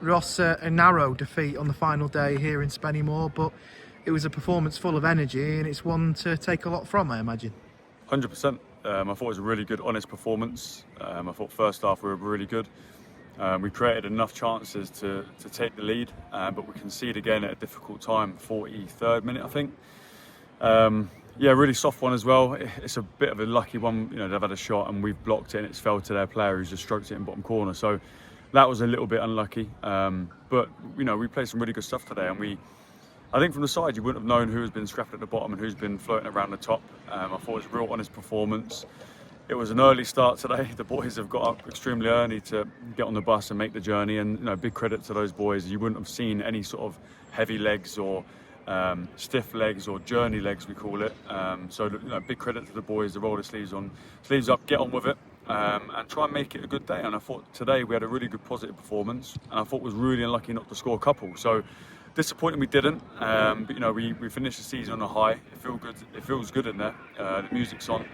Ross, a narrow defeat on the final day here in Spennymoor, but it was a performance full of energy, and it's one to take a lot from, I imagine. 100%. I thought it was a really good, honest performance. I thought first half we were really good. We created enough chances to take the lead, but we conceded again at a difficult time, 43rd minute, I think. Yeah, really soft one as well. It's a bit of a lucky one. You know, they've had a shot and we've blocked it and it's fell to their player who's just stroked it in bottom corner. So that was a little bit unlucky. But, you know, we played some really good stuff today, and I think from the side you wouldn't have known who has been scrapped at the bottom and who's been floating around the top. I thought it was a real honest performance. It was an early start today. The boys have got up extremely early to get on the bus and make the journey, and you know, big credit to those boys. You wouldn't have seen any sort of heavy legs or stiff legs or journey legs, we call it. So you know, big credit to the boys. They roll their sleeves up, get on with it, and try and make it a good day. And I thought today we had a really good positive performance, and I thought it was really unlucky not to score a couple. So disappointing we didn't, but you know, we finished the season on a high. It feels good in there. The music's on,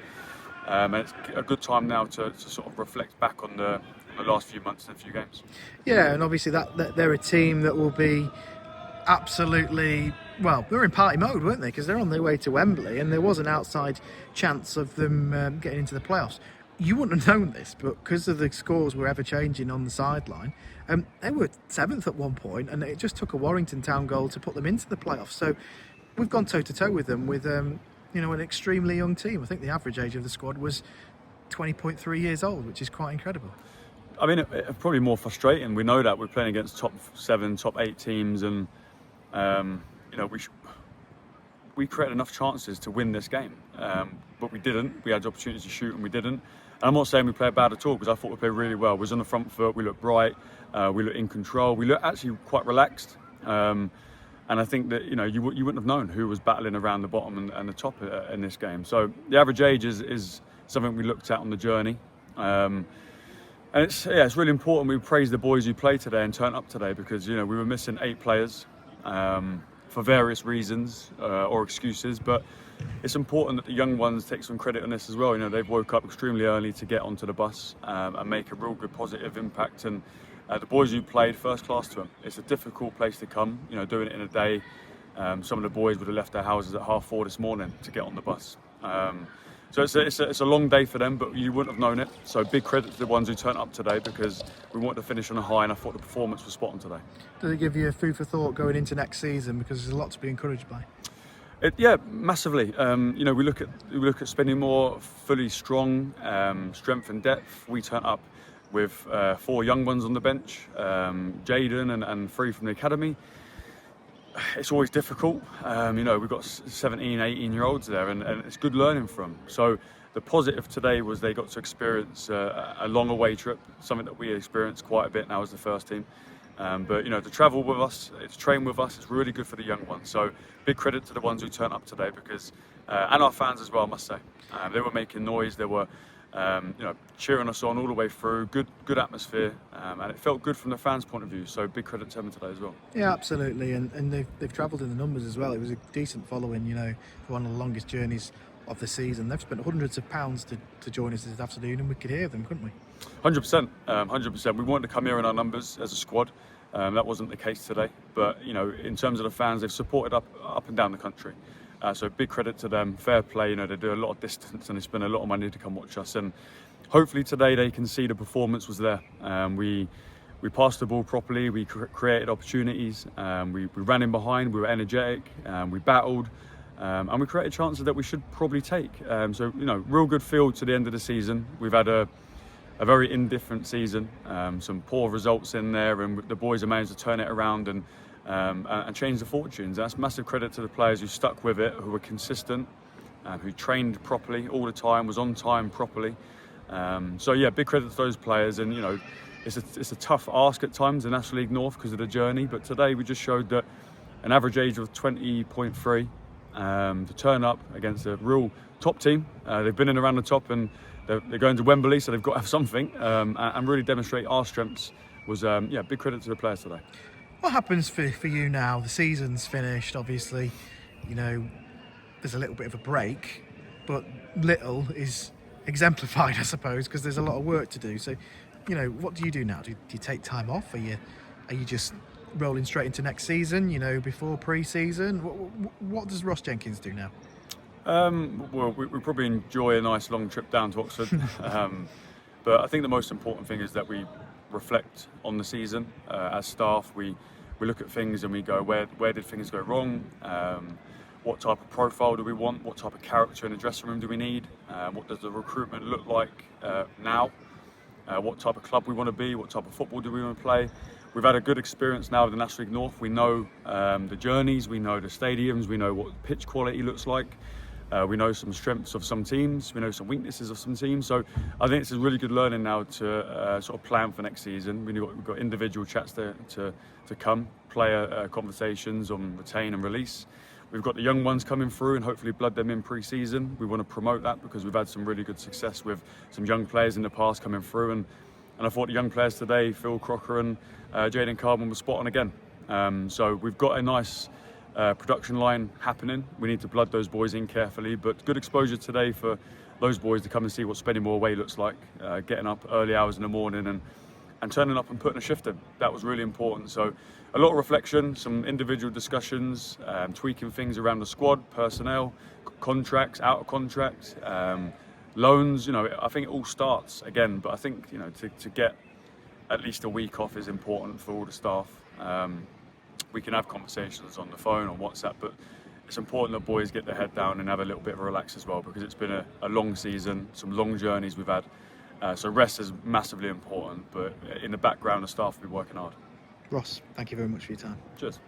and it's a good time now to sort of reflect back on the last few months and a few games. Yeah, and obviously that they're a team that will be absolutely, well, they were in party mode, weren't they? Because they're on their way to Wembley, and there was an outside chance of them getting into the playoffs. You wouldn't have known this, but because of the scores were ever changing on the sideline, they were 7th at one point, and it just took a Warrington Town goal to put them into the playoffs. So we've gone toe to toe with them with you know, an extremely young team. I think the average age of the squad was 20.3 years old, which is quite incredible. I mean, it's probably more frustrating. We know that we're playing against top 7, top 8 teams, and you know, we created enough chances to win this game, but we didn't. We had the opportunity to shoot and we didn't. And I'm not saying we played bad at all, because I thought we played really well. We was on the front foot, we looked bright, we looked in control, we looked actually quite relaxed. And I think that, you know, you wouldn't have known who was battling around the bottom and the top in this game. So the average age is something we looked at on the journey. And it's really important we praise the boys who played today and turned up today, because, you know, we were missing 8 players for various reasons or excuses, but it's important that the young ones take some credit on this as well. You know, they've woke up extremely early to get onto the bus and make a real good positive impact. And the boys who played, first class to them. It's a difficult place to come, you know, doing it in a day. Some of the boys would have left their houses at 4:30 this morning to get on the bus. So it's a long day for them, but you wouldn't have known it. So big credit to the ones who turned up today, because we wanted to finish on a high, and I thought the performance was spot on today. Does it give you food for thought going into next season, because there's a lot to be encouraged by? Yeah, massively. You know, we look at Spennymoor fully strong, strength and depth. We turn up with 4 young ones on the bench, Jaden and 3 from the academy. It's always difficult. You know, we've got 17, 18-year-olds there, and it's good learning from. So the positive today was they got to experience a long away trip, something that we experienced quite a bit now as the first team. But, you know, to travel with us, to train with us, it's really good for the young ones. So big credit to the ones who turned up today, because, and our fans as well, I must say. They were making noise, they were, you know, cheering us on all the way through, good atmosphere, and it felt good from the fans' point of view. So big credit to them today as well. Yeah, absolutely, and they've travelled in the numbers as well. It was a decent following, you know, for one of the longest journeys of the season. They've spent hundreds of pounds to join us this afternoon, and we could hear them, couldn't we? 100%, 100%. We wanted to come here in our numbers as a squad. That wasn't the case today, but you know, in terms of the fans, they've supported up and down the country. So big credit to them. Fair play. You know, they do a lot of distance and they spend a lot of money to come watch us. And hopefully today they can see the performance was there. We passed the ball properly. We created opportunities. We ran in behind. We were energetic. We battled, and we created chances that we should probably take. So you know, real good feel to the end of the season. We've had a very indifferent season, some poor results in there, and the boys have managed to turn it around and change the fortunes. That's massive credit to the players who stuck with it, who were consistent, who trained properly all the time, was on time properly. So yeah, big credit to those players. And you know, it's a tough ask at times in National League North because of the journey, but today we just showed that an average age of 20.3 to turn up against a real top team. They've been in around the top, and they're going to Wembley, so they've got to have something, and really demonstrate our strengths. Was big credit to the players today. What happens for you now? The season's finished, obviously. You know, there's a little bit of a break, but little is exemplified, I suppose, because there's a lot of work to do. So, you know, what do you do now? Do you take time off? Are Are you just rolling straight into next season, before pre-season? What does Ross Jenkins do now? Well, we probably enjoy a nice long trip down to Oxford. But I think the most important thing is that we reflect on the season. As staff, we look at things and we go, where did things go wrong? What type of profile do we want? What type of character in the dressing room do we need? What does the recruitment look like now? What type of club we want to be? What type of football do we want to play? We've had a good experience now with the National League North. We know the journeys, we know the stadiums, we know what pitch quality looks like. We know some strengths of some teams, we know some weaknesses of some teams. So I think it's a really good learning now to sort of plan for next season. We've got individual chats to come, player conversations on retain and release. We've got the young ones coming through and hopefully blood them in pre-season. We want to promote that because we've had some really good success with some young players in the past coming through. And I thought the young players today, Phil Crocker and Jaden Carbon, were spot on again. So we've got a nice production line happening. We need to blood those boys in carefully, but good exposure today for those boys to come and see what Spennymoor away looks like, getting up early hours in the morning and turning up and putting a shift in. That was really important. So a lot of reflection, some individual discussions, tweaking things around the squad, personnel, contracts, out of contract, loans. I think it all starts again, but I think to get at least a week off is important for all the staff. We can have conversations on the phone, on WhatsApp, but it's important that boys get their head down and have a little bit of a relax as well, because it's been a long season, some long journeys we've had. So rest is massively important, but in the background, the staff will be working hard. Ross, thank you very much for your time. Cheers.